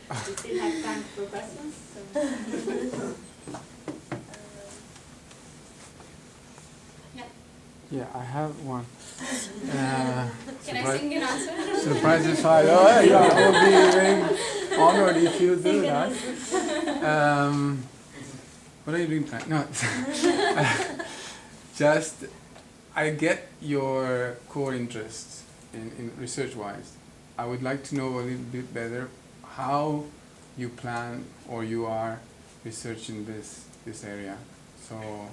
We still have time for questions. So. Yeah, I have one. Can I sing an answer? Surprise is fine. Oh, yeah, I will be very honored if you do that. What are you doing tonight? No. Just, I get your core interests in research-wise. I would like to know a little bit better how you plan or you are researching this area. So,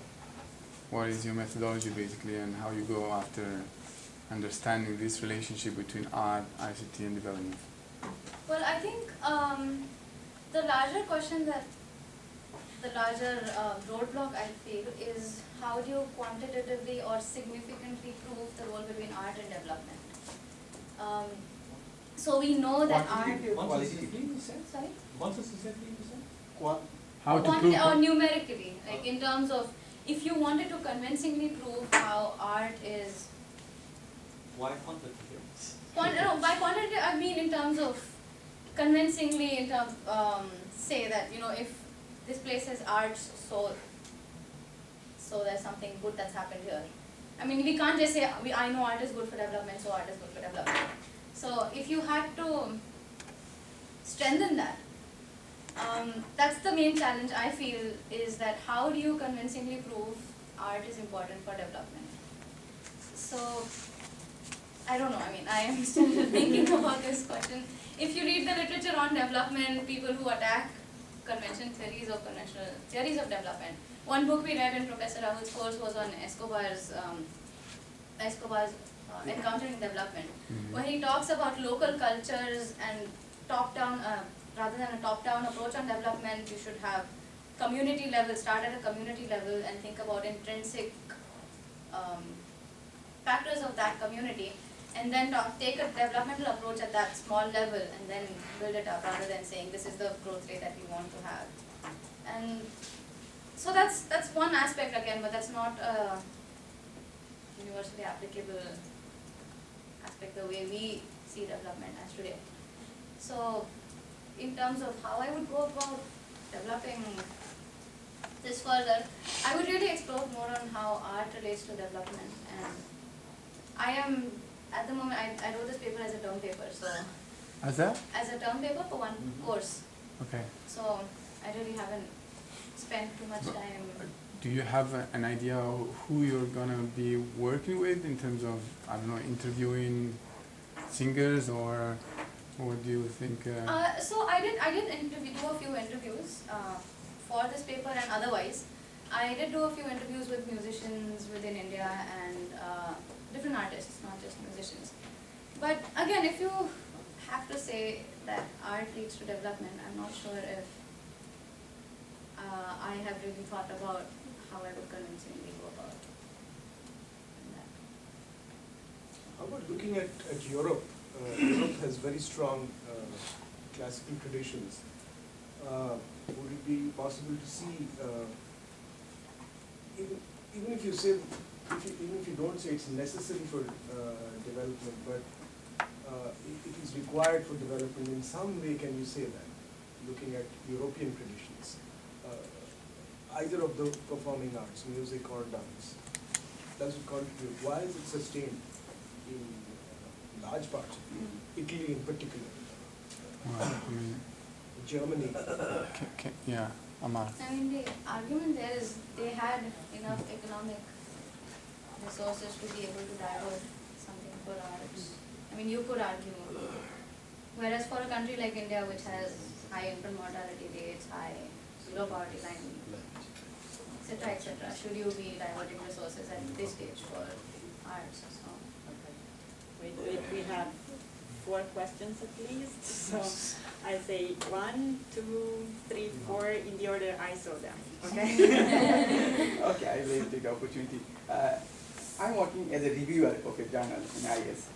what is your methodology basically, and how you go after understanding this relationship between art, ICT, and development? Well, I think the larger question the larger roadblock I feel is how do you quantitatively or significantly prove the role between art and development? So we know that art. Sorry? How to prove? Or numerically, like in terms of, if you wanted to convincingly prove how art is. Why quantitative? No, by quantitative I mean in terms of convincingly, in terms say that if this place has art, so there's something good that's happened here. I mean, we can't just say I know art is good for development, so art is good for development. So if you had to strengthen that, that's the main challenge I feel, is that how do you convincingly prove art is important for development? So, I don't know, I mean, I am still thinking about this question. If you read the literature on development, people who attack conventional theories of development. One book we read in Professor Rahul's course was on Escobar's Encountering Development, where he talks about local cultures and top-down, rather than a top-down approach on development, you should have community level, start at a community level and think about intrinsic factors of that community, and then take a developmental approach at that small level and then build it up, rather than saying this is the growth rate that we want to have. And so that's one aspect again, but that's not a universally applicable aspect the way we see development as today. So in terms of how I would go about developing this further, I would really explore more on how art relates to development. And I am, at the moment, I wrote this paper as a term paper, so. As a? As a term paper for one course. Okay. So I really haven't spent too much time. Do you have an idea of who you're gonna be working with in terms of, I don't know, interviewing singers, or what do you think? So I did do a few interviews for this paper and otherwise. I did do a few interviews with musicians within India and different artists, not just musicians. But again, if you have to say that art leads to development, I'm not sure if really thought about how I would convincingly go about that. How about looking at Europe? Europe has very strong classical traditions. Would it be possible to see, even if you say, even if you don't say it's necessary for development, but it is required for development in some way, can you say that? Looking at European traditions, either of the performing arts, music or dance, does it contribute? Why is it sustained in large parts of Italy in particular, Well, I mean, Germany? yeah, Amar. I mean, the argument there is they had enough economic resources to be able to divert something for arts. I mean, you could argue. Whereas for a country like India, which has high infant mortality rates, high zero poverty line, etc., should you be diverting resources at this stage for arts? So. Okay. We have 4 questions at least. So I say 1, 2, 3, 4 in the order I saw them. Okay. Okay, I will take the opportunity. I'm working as a reviewer of a journal in IS.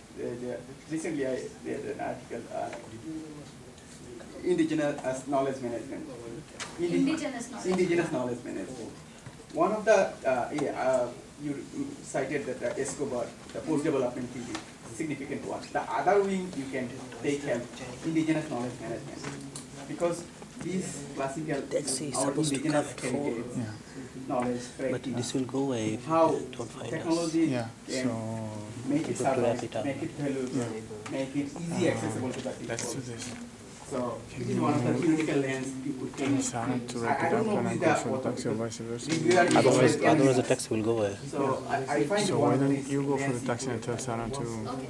Recently, I read an article, Indigenous Knowledge Management. Indigenous Knowledge Management. One of the, you cited that Escobar, the post-development theory, significant one. The other wing you can take help, Indigenous Knowledge Management. Because these classical, our indigenous heritage, knowledge, but this will go away if how you don't find technology us. can make it People to wrap survive, it up. make it valuable, make it easy accessible to the people. Let's do this. So this is one of the theoretical lens people can. Sarah to wrap I it don't up know and who I is go the for the author, taxi or because vice versa. reviewer is Otherwise, very otherwise the analytical. text will go away. So I find So one why of don't these you go for the lens taxi and people tell Sarah to Okay.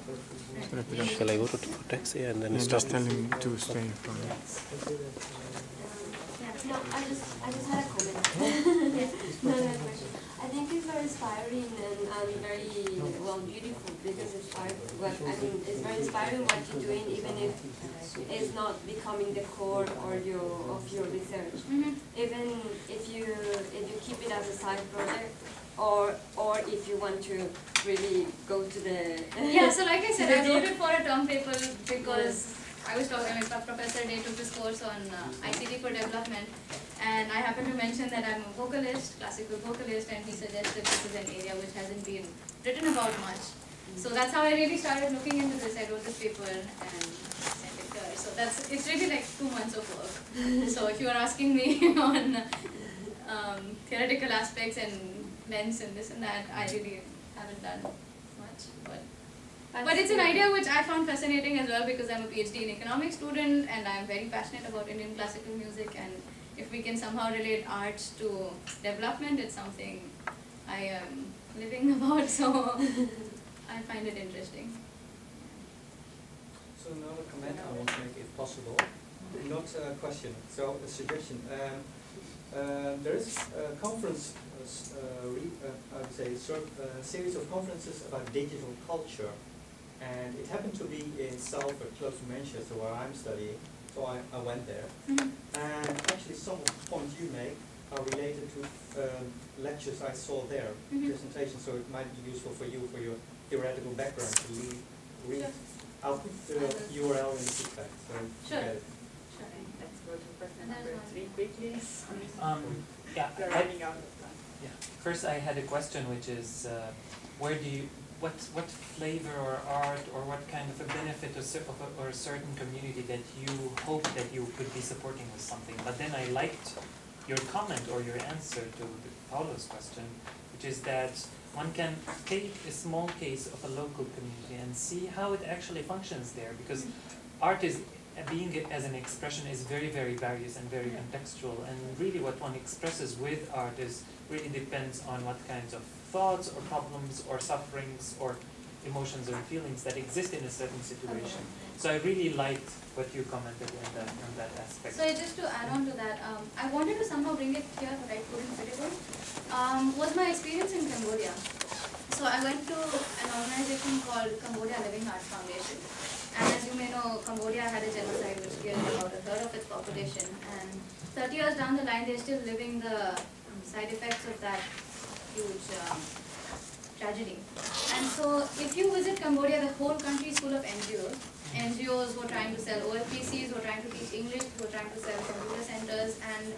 wrap it up? Shall I go to for taxi and then Yeah, stop? just tell him to stay from there. No, I just had a comment. No, question. I think it's very inspiring and very beautiful because it's it's very inspiring what you're doing, even if it's not becoming the core or of your research. Even if you keep it as a side project, or if you want to really go to the Yeah, so like I said, I wrote it for a term paper because I was talking, Professor Day took this course on ICT for development, and I happened to mention that I'm a vocalist, classical vocalist, and he suggested this is an area which hasn't been written about much. So that's how I really started looking into this. I wrote this paper and sent it here. So it's really like 2 months of work. So if you are asking me on theoretical aspects and lens and this and that, I really haven't done much. But it's an idea which I found fascinating as well because I'm a PhD in economics student and I'm very passionate about Indian classical music, and if we can somehow relate arts to development, it's something I am living about, so I find it interesting. So another comment I want to make, if possible, not a question, so a suggestion. There is a conference, I would say, a series of conferences about digital culture, and it happened to be in Salford, close to Manchester, where I'm studying, so I went there. And actually some of the points you make are related to lectures I saw there, presentations, so it might be useful for you, for your theoretical background, to read. Sure. I'll put the URL in the feedback, so Sure. you get it. Let's go to question And there's number one. 3 quickly. Yeah, We're running out of time. yeah. First, I had a question, which is, where do you, what flavor or art or what kind of a benefit or a certain community that you hope that you could be supporting with something? But then I liked your comment or your answer to Paulo's question, which is that one can take a small case of a local community and see how it actually functions there, because art is being as an expression is very, very various and very contextual, and really what one expresses with art is really depends on what kinds of thoughts or problems or sufferings or emotions or feelings that exist in a certain situation. So I really liked what you commented on that aspect. So just to add on to that, I wanted to somehow bring it here, but I couldn't fit it in, was my experience in Cambodia. So I went to an organization called Cambodia Living Arts Foundation. And as you may know, Cambodia had a genocide which killed about 1/3 of its population. And 30 years down the line, they're still living the side effects of that huge tragedy. And so if you visit Cambodia, the whole country is full of NGOs. NGOs who are trying to sell OFPCs, who are trying to teach English, who are trying to sell computer centers, and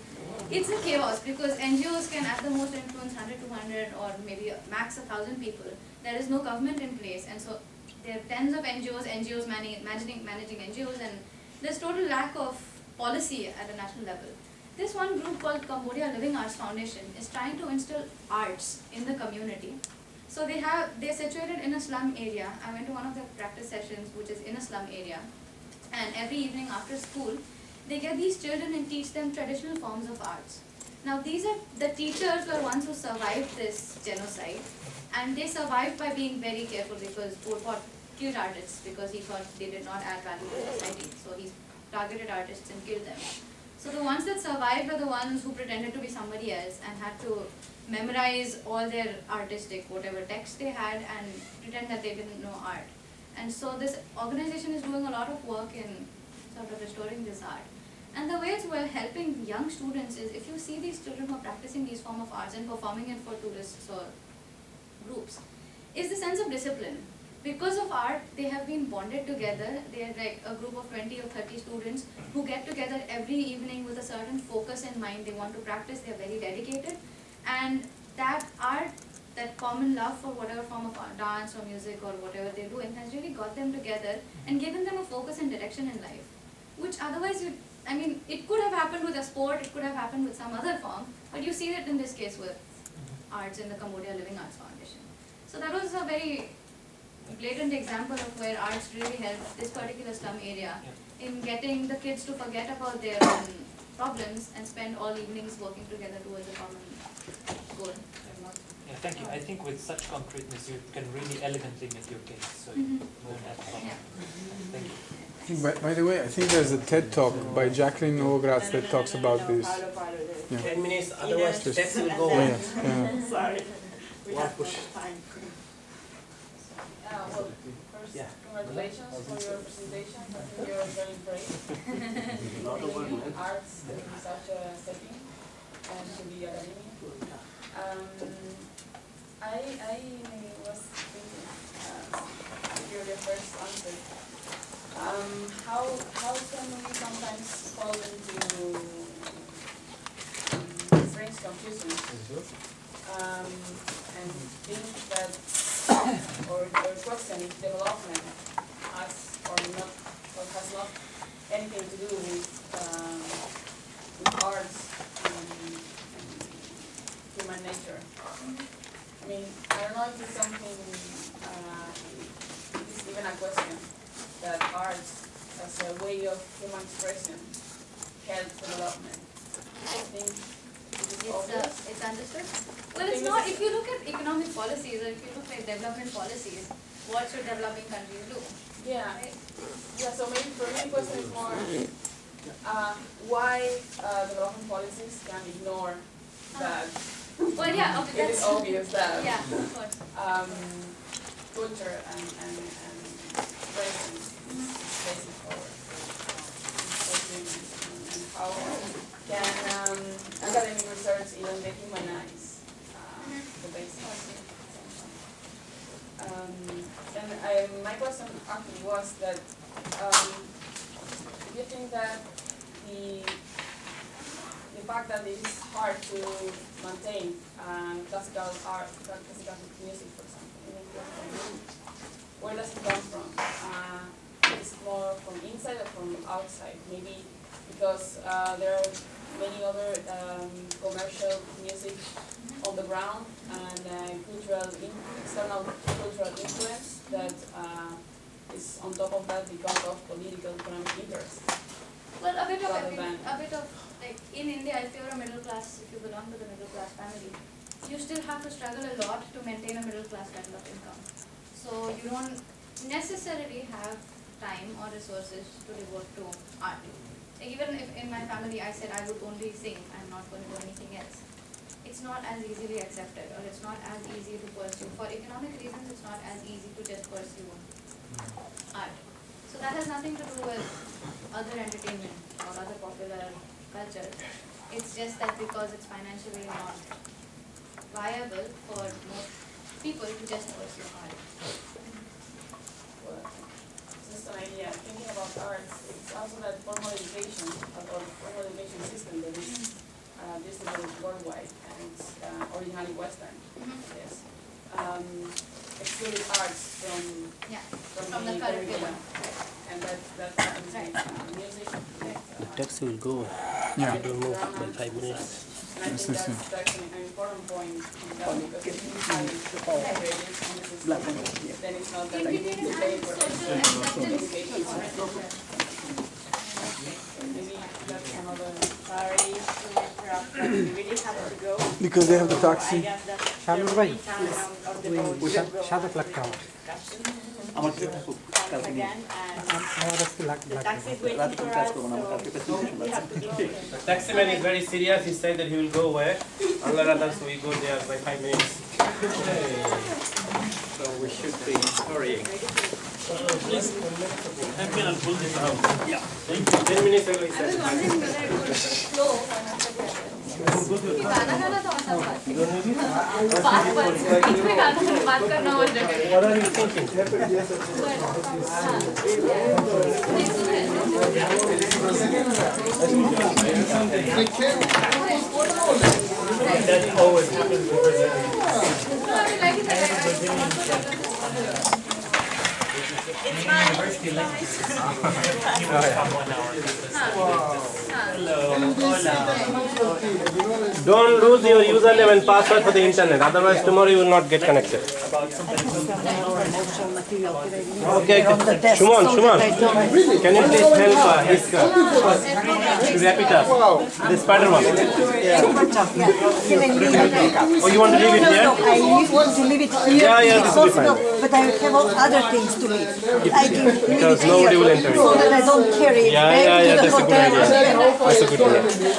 it's a chaos because NGOs can at the most influence 100, 200 or maybe max 1,000 people. There is no government in place, and so there are tens of NGOs managing NGOs, and there's total lack of policy at a national level. This one group called Cambodia Living Arts Foundation is trying to instill arts in the community. So they're situated in a slum area. I went to one of their practice sessions, which is in a slum area, and every evening after school, they get these children and teach them traditional forms of arts. Now these are the teachers were ones who survived this genocide, and they survived by being very careful because Pol Pot killed artists because he thought they did not add value to society. So he targeted artists and killed them. So the ones that survived were the ones who pretended to be somebody else and had to memorize all their artistic, whatever text they had, and pretend that they didn't know art. And so this organization is doing a lot of work in sort of restoring this art. And the way it's well helping young students is if you see these children who are practicing these form of arts and performing it for tourists or groups, is the sense of discipline. Because of art, they have been bonded together. They are like a group of 20 or 30 students who get together every evening with a certain focus in mind. They want to practice, they are very dedicated. And that art, that common love for whatever form of art, dance or music or whatever they're doing, has really got them together and given them a focus and direction in life. Which otherwise, it could have happened with a sport, it could have happened with some other form, but you see it in this case with arts in the Cambodia Living Arts Foundation. So that was a very blatant example of where arts really helped this particular slum area in getting the kids to forget about their own problems and spend all evenings working together towards a common goal. Yeah, thank you. I think with such concreteness you can really elegantly make your case, so you won't have a problem. Thank you. By the way, I think there's a TED talk by Jacqueline Novogratz that talks about this. Yeah. 10 minutes, otherwise Just- taxi will go Oh, on. yeah. Sorry, we One have push. time. Well, first, Yeah. congratulations for your presentation. I think you're very brave. Bringing arts in such a setting and to the academy. I was thinking, you're the first answer. How can we sometimes fall into strange confusion and think that or question if development has or not or has not anything to do with arts and human nature. I mean, I don't know if it's something, it is even a question that arts as a way of human expression help development. I think it is obvious. It's understood. Well, it's not. If you look at economic policies or if you look at development policies, what should developing countries do? Yeah. Right? Yeah, so maybe for me the question is more why development policies can ignore that. Well, yeah, okay, It is that's obvious that yeah, of course. culture and presence is basic for humans, and how can academic research even dehumanize the basics. And my question actually was that do you think that the fact that it is hard to maintain classical art, classical music, for example, where does it come from? Is it more from inside or from outside? Maybe because there are many other commercial music on the ground and external cultural influence that is on top of that because of political economic interests. Well, a bit of like in India, if you're a middle class, if you belong to the middle class family, you still have to struggle a lot to maintain a middle class level of income. So you don't necessarily have time or resources to devote to art. Even if in my family I said I would only sing, I'm not going to do anything else. It's not as easily accepted, or it's not as easy to pursue. For economic reasons, it's not as easy to just pursue art. So that has nothing to do with other entertainment or other popular culture. It's just that because it's financially not viable for most people to just pursue art. Well, just an idea, thinking about arts, it's also that formal education, or formal education system that is distributed worldwide, and it's originally Western, yes. Excluded arts from Yeah, from the curriculum. and that happens with music. The taxi will go. Yeah. You don't move by 5 minutes. And I think that's an important point in that, because if you have ingredients on the system, then it's not that If you you need to didn't pay have for social education. acceptance, Maybe that's another. Sorry to interrupt, but we really have to go. Because they have the So taxi. I guess that Shalom, there will right? be time on the boat. Which one? Shadow black tower. Once again, and the taxi is waiting for us, so we have to go. The taximan is very serious. He said that he will go away. Unlike others, we go there by 5 minutes. So we should be hurrying. Please, help me and pull this out. Yeah. 10 minutes ago, he I was said. wondering whether it would flow गाना गाना तो आसान बात है बात इसमें गाना बात करना और जगह What are you thinking? That always happens with University lectures. You must have 1 hour. Hello. Don't lose your username and password for the internet. Otherwise, tomorrow you will not get connected. Okay. Shumon, can you please help his to wrap it up? The spider one. Oh, you want to leave it here? I want to leave it here. Yeah, if this will be fine. But I have other things to leave. I can leave Because it nobody here will enter it. so that I don't carry it back to the that's a good hotel. idea. That's a good idea.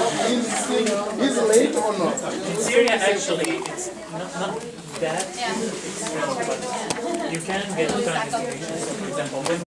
He's late or not? In Syria, actually, it's not that. You can get translations. For example, when